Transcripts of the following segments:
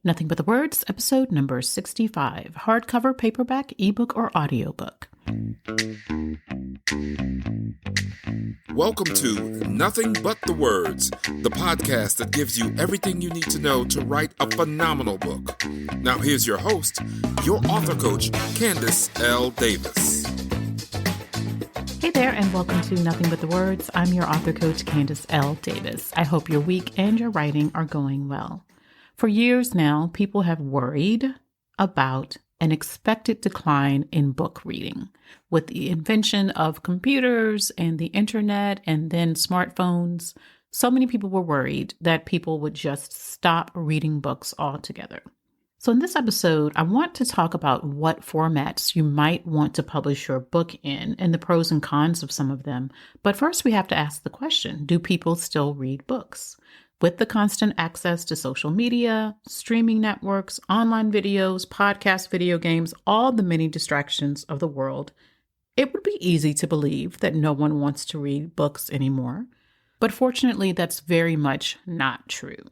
Nothing But the Words, episode number 65, hardcover, paperback, ebook, or audiobook. Welcome to Nothing But the Words, the podcast that gives you everything you need to know to write a phenomenal book. Now here's your host, your author coach, Candace L. Davis. Hey there, and welcome to Nothing But the Words. I'm your author coach, Candace L. Davis. I hope your week and your writing are going well. For years now, people have worried about an expected decline in book reading. With the invention of computers and the internet and then smartphones, so many people were worried that people would just stop reading books altogether. So in this episode, I want to talk about what formats you might want to publish your book in and the pros and cons of some of them. But first, we have to ask the question, do people still read books? With the constant access to social media, streaming networks, online videos, podcasts, video games, all the many distractions of the world, it would be easy to believe that no one wants to read books anymore. But fortunately, that's very much not true.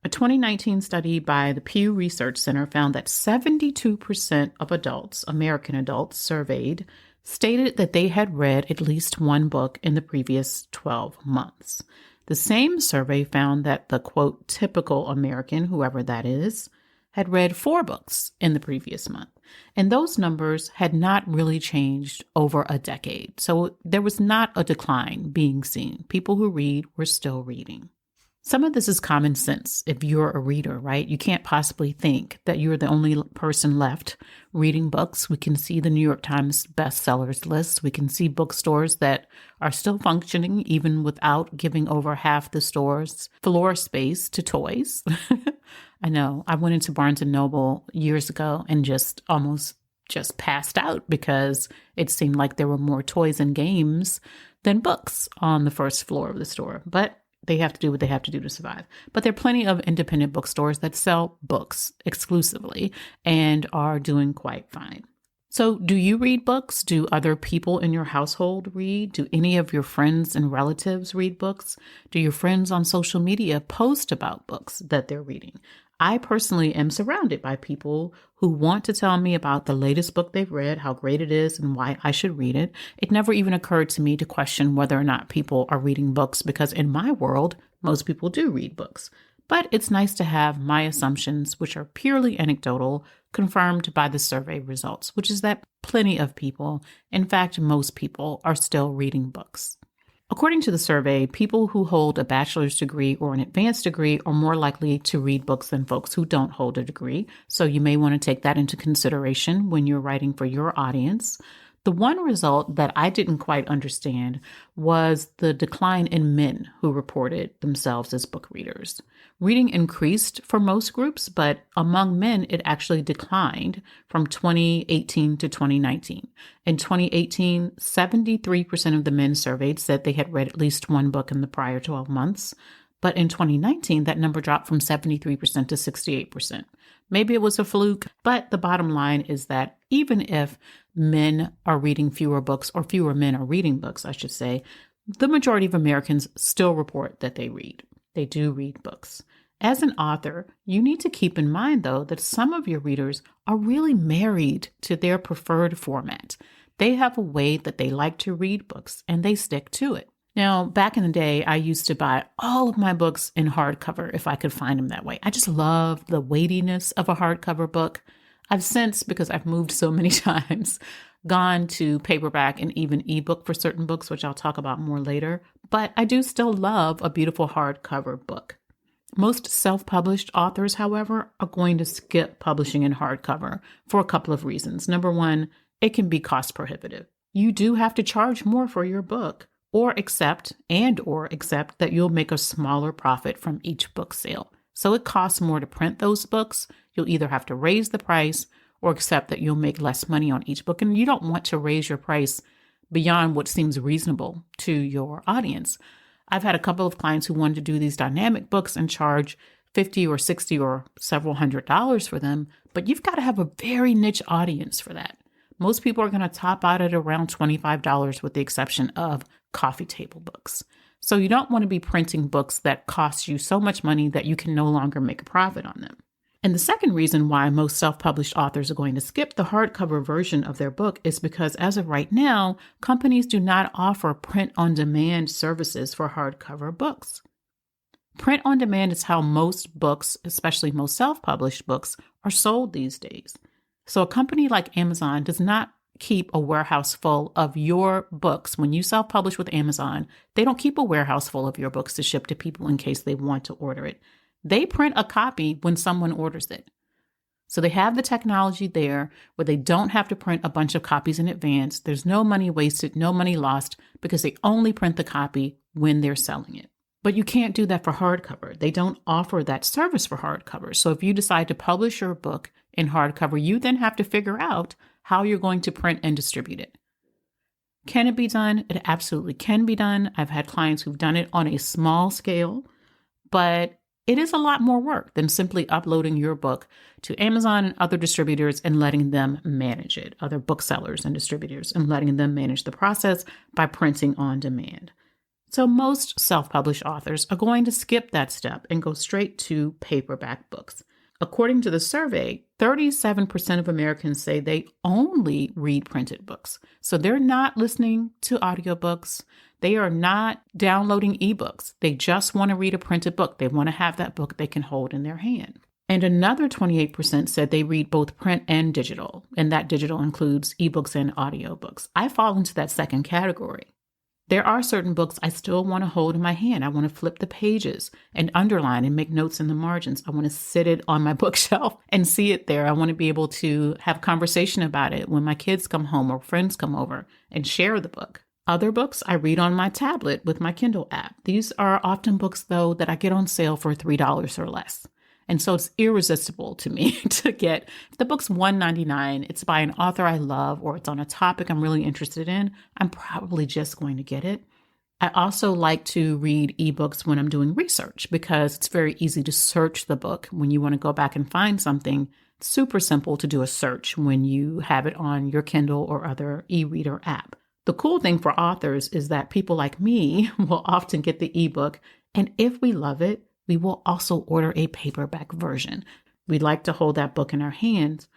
A 2019 study by the Pew Research Center found that 72% of adults, American adults surveyed, stated that they had read at least one book in the previous 12 months. The same survey found that the, quote, typical American, whoever that is, had read 4 books in the previous month. And those numbers had not really changed over a decade. So there was not a decline being seen. People who read were still reading. Some of this is common sense if you're a reader, right? You can't possibly think that you're the only person left reading books. We can see the New York Times bestsellers list. We can see bookstores that are still functioning even without giving over half the store's floor space to toys. I know. I went into Barnes & Noble years ago and just passed out because it seemed like there were more toys and games than books on the first floor of the store. But they have to do what they have to do to survive. But there are plenty of independent bookstores that sell books exclusively and are doing quite fine. So do you read books? Do other people in your household read? Do any of your friends and relatives read books? Do your friends on social media post about books that they're reading? I personally am surrounded by people who want to tell me about the latest book they've read, how great it is, and why I should read it. It never even occurred to me to question whether or not people are reading books, because in my world, most people do read books. But it's nice to have my assumptions, which are purely anecdotal, confirmed by the survey results, which is that plenty of people, in fact, most people, are still reading books. According to the survey, people who hold a bachelor's degree or an advanced degree are more likely to read books than folks who don't hold a degree. So you may want to take that into consideration when you're writing for your audience. The one result that I didn't quite understand was the decline in men who reported themselves as book readers. Reading increased for most groups, but among men, it actually declined from 2018 to 2019. In 2018, 73% of the men surveyed said they had read at least one book in the prior 12 months. But in 2019, that number dropped from 73% to 68%. Maybe it was a fluke, but the bottom line is that even if men are reading fewer books, or fewer men are reading books, I should say, the majority of Americans still report that they read. They do read books. As an author, you need to keep in mind, though, that some of your readers are really married to their preferred format. They have a way that they like to read books, and they stick to it. Now, back in the day, I used to buy all of my books in hardcover if I could find them that way. I just love the weightiness of a hardcover book. I've since, because I've moved so many times, gone to paperback and even ebook for certain books, which I'll talk about more later. But I do still love a beautiful hardcover book. Most self-published authors, however, are going to skip publishing in hardcover for a couple of reasons. Number one, it can be cost prohibitive. You do have to charge more for your book, or accept that you'll make a smaller profit from each book sale. So it costs more to print those books. You'll either have to raise the price or accept that you'll make less money on each book. And you don't want to raise your price beyond what seems reasonable to your audience. I've had a couple of clients who wanted to do these dynamic books and charge $50 or $60 or several $100s for them, but you've got to have a very niche audience for that. Most people are going to top out at around $25 with the exception of coffee table books. So you don't want to be printing books that cost you so much money that you can no longer make a profit on them. And the second reason why most self-published authors are going to skip the hardcover version of their book is because as of right now, companies do not offer print-on-demand services for hardcover books. Print-on-demand is how most books, especially most self-published books, are sold these days. So a company like Amazon does not keep a warehouse full of your books. When you self-publish with Amazon, they don't keep a warehouse full of your books to ship to people in case they want to order it. They print a copy when someone orders it. So they have the technology there where they don't have to print a bunch of copies in advance. There's no money wasted, no money lost, because they only print the copy when they're selling it. But you can't do that for hardcover. They don't offer that service for hardcover. So if you decide to publish your book in hardcover, you then have to figure out how you're going to print and distribute it. Can it be done? It absolutely can be done. I've had clients who've done it on a small scale, but it is a lot more work than simply uploading your book to Amazon and other distributors and letting them manage it, other booksellers and distributors, and letting them manage the process by printing on demand. So most self-published authors are going to skip that step and go straight to paperback books. According to the survey, 37% of Americans say they only read printed books. So they're not listening to audiobooks. They are not downloading ebooks. They just want to read a printed book. They want to have that book they can hold in their hand. And another 28% said they read both print and digital, and that digital includes ebooks and audiobooks. I fall into that second category. There are certain books I still want to hold in my hand. I want to flip the pages and underline and make notes in the margins. I want to sit it on my bookshelf and see it there. I want to be able to have conversation about it when my kids come home or friends come over and share the book. Other books I read on my tablet with my Kindle app. These are often books, though, that I get on sale for $3 or less. And so it's irresistible to me to get, if the book's $1.99, it's by an author I love, or it's on a topic I'm really interested in, I'm probably just going to get it. I also like to read ebooks when I'm doing research because it's very easy to search the book. When you want to go back and find something, it's super simple to do a search when you have it on your Kindle or other e-reader app. The cool thing for authors is that people like me will often get the ebook, and if we love it, we will also order a paperback version. We'd like to hold that book in our hands,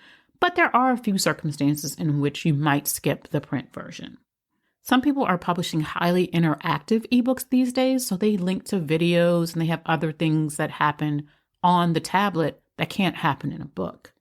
but there are a few circumstances in which you might skip the print version. Some people are publishing highly interactive ebooks these days, so they link to videos and they have other things that happen on the tablet that can't happen in a book.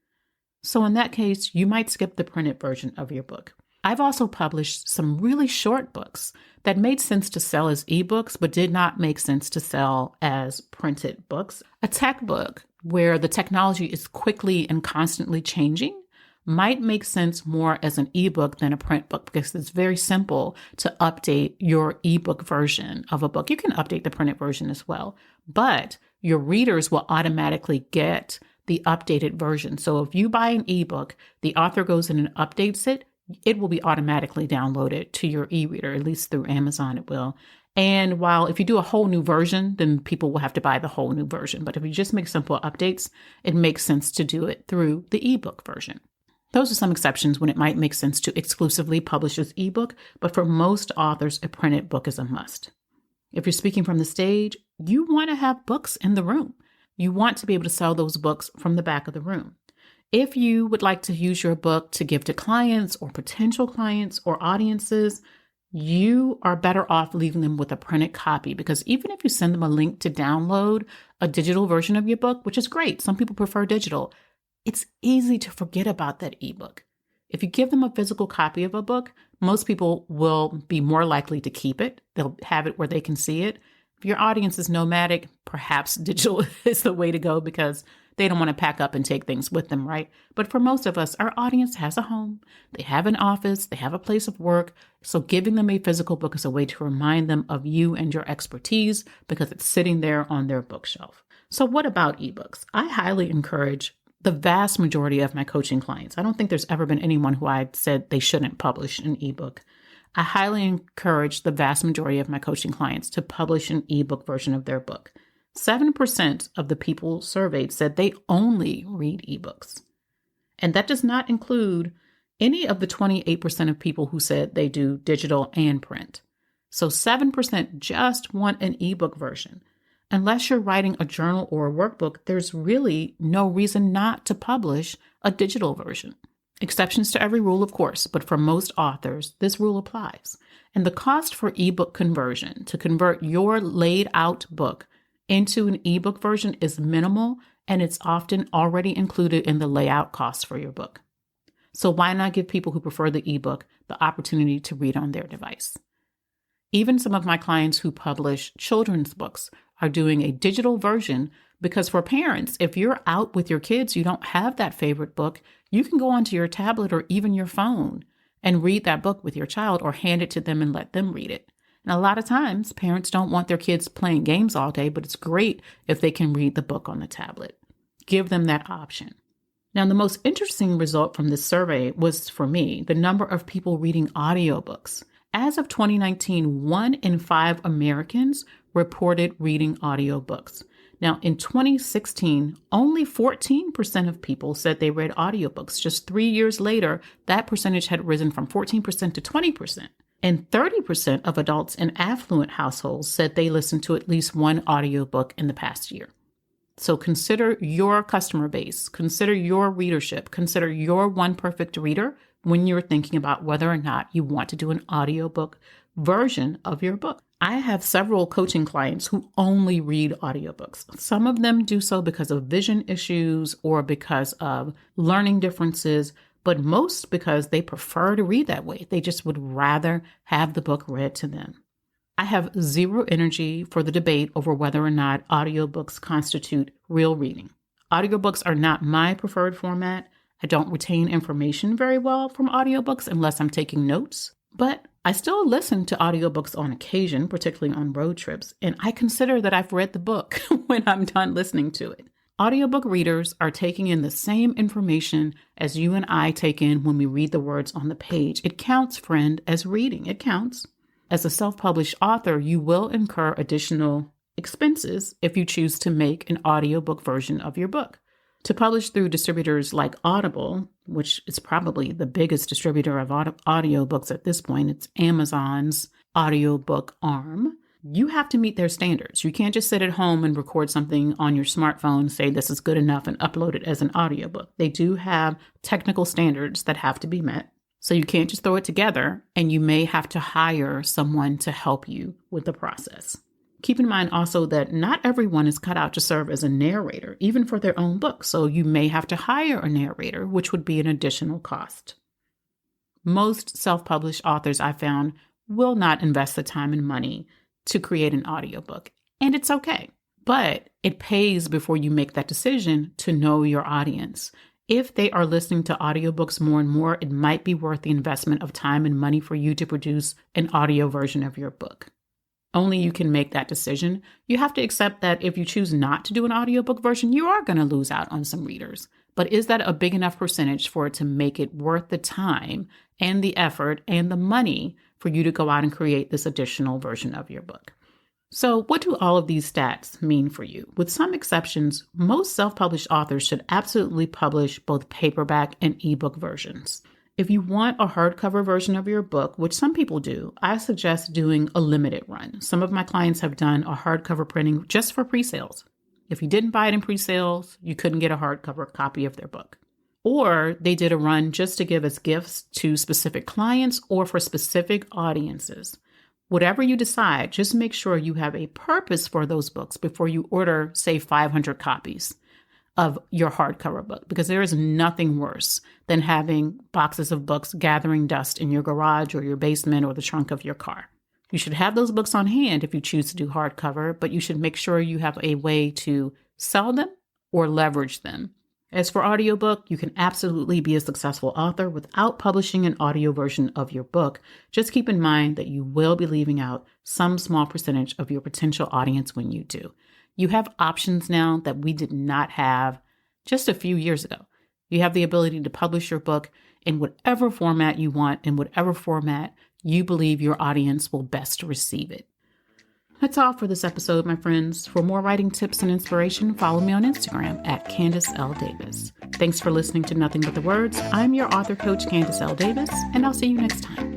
So in that case, you might skip the printed version of your book. I've also published some really short books that made sense to sell as ebooks, but did not make sense to sell as printed books. A tech book where the technology is quickly and constantly changing might make sense more as an ebook than a print book because it's very simple to update your ebook version of a book. You can update the printed version as well, but your readers will automatically get the updated version. So if you buy an ebook, the author goes in and updates it, it will be automatically downloaded to your e-reader, at least through Amazon it will. And while if you do a whole new version, then people will have to buy the whole new version. But if you just make simple updates, it makes sense to do it through the ebook version. Those are some exceptions when it might make sense to exclusively publish as ebook, but for most authors, a printed book is a must. If you're speaking from the stage, you want to have books in the room. You want to be able to sell those books from the back of the room. If you would like to use your book to give to clients or potential clients or audiences, you are better off leaving them with a printed copy because even if you send them a link to download a digital version of your book, which is great, some people prefer digital, it's easy to forget about that ebook. If you give them a physical copy of a book, most people will be more likely to keep it. They'll have it where they can see it. If your audience is nomadic, perhaps digital is the way to go because they don't want to pack up and take things with them, right? But for most of us, our audience has a home, they have an office, they have a place of work. So giving them a physical book is a way to remind them of you and your expertise because it's sitting there on their bookshelf. So what about ebooks? I highly encourage the vast majority of my coaching clients. I don't think there's ever been anyone who I said they shouldn't publish an ebook. I highly encourage the vast majority of my coaching clients to publish an ebook version of their book. 7% of the people surveyed said they only read ebooks. And that does not include any of the 28% of people who said they do digital and print. So 7% just want an ebook version. Unless you're writing a journal or a workbook, there's really no reason not to publish a digital version. Exceptions to every rule, of course, but for most authors, this rule applies. And the cost for ebook conversion, to convert your laid out book into an ebook version, is minimal, and it's often already included in the layout costs for your book. So why not give people who prefer the ebook the opportunity to read on their device? Even some of my clients who publish children's books are doing a digital version because for parents, if you're out with your kids, you don't have that favorite book, you can go onto your tablet or even your phone and read that book with your child or hand it to them and let them read it. And a lot of times, parents don't want their kids playing games all day, but it's great if they can read the book on the tablet. Give them that option. Now, the most interesting result from this survey was, for me, the number of people reading audiobooks. As of 2019, 1 in 5 Americans reported reading audiobooks. Now, in 2016, only 14% of people said they read audiobooks. Just 3 years later, that percentage had risen from 14% to 20%. And 30% of adults in affluent households said they listened to at least one audiobook in the past year. So consider your customer base, consider your readership, consider your one perfect reader when you're thinking about whether or not you want to do an audiobook version of your book. I have several coaching clients who only read audiobooks. Some of them do so because of vision issues or because of learning differences, but most because they prefer to read that way. They just would rather have the book read to them. I have zero energy for the debate over whether or not audiobooks constitute real reading. Audiobooks are not my preferred format. I don't retain information very well from audiobooks unless I'm taking notes, but I still listen to audiobooks on occasion, particularly on road trips, and I consider that I've read the book when I'm done listening to it. Audiobook readers are taking in the same information as you and I take in when we read the words on the page. It counts, friend, as reading. It counts. As a self-published author, you will incur additional expenses if you choose to make an audiobook version of your book. To publish through distributors like Audible, which is probably the biggest distributor of audiobooks at this point, it's Amazon's audiobook arm, you have to meet their standards. You can't just sit at home and record something on your smartphone, say this is good enough, and upload it as an audiobook. They do have technical standards that have to be met. So you can't just throw it together, and you may have to hire someone to help you with the process. Keep in mind also that not everyone is cut out to serve as a narrator, even for their own book. So you may have to hire a narrator, which would be an additional cost. Most self-published authors I found will not invest the time and money to create an audiobook, and it's okay. But it pays before you make that decision to know your audience. If they are listening to audiobooks more and more, it might be worth the investment of time and money for you to produce an audio version of your book. Only you can make that decision. You have to accept that if you choose not to do an audiobook version, you are going to lose out on some readers. But is that a big enough percentage for it to make it worth the time and the effort and the money for you to go out and create this additional version of your book? So what do all of these stats mean for you? With some exceptions, most self-published authors should absolutely publish both paperback and ebook versions. If you want a hardcover version of your book, which some people do, I suggest doing a limited run. Some of my clients have done a hardcover printing just for pre-sales. If you didn't buy it in pre-sales, you couldn't get a hardcover copy of their book. Or they did a run just to give as gifts to specific clients or for specific audiences. Whatever you decide, just make sure you have a purpose for those books before you order, say, 500 copies of your hardcover book, because there is nothing worse than having boxes of books gathering dust in your garage or your basement or the trunk of your car. You should have those books on hand if you choose to do hardcover, but you should make sure you have a way to sell them or leverage them. As for audiobook, you can absolutely be a successful author without publishing an audio version of your book. Just keep in mind that you will be leaving out some small percentage of your potential audience when you do. You have options now that we did not have just a few years ago. You have the ability to publish your book in whatever format you want, in whatever format you believe your audience will best receive it. That's all for this episode, my friends. For more writing tips and inspiration, follow me on Instagram at Candace L. Davis. Thanks for listening to Nothing But the Words. I'm your author coach, Candace L. Davis, and I'll see you next time.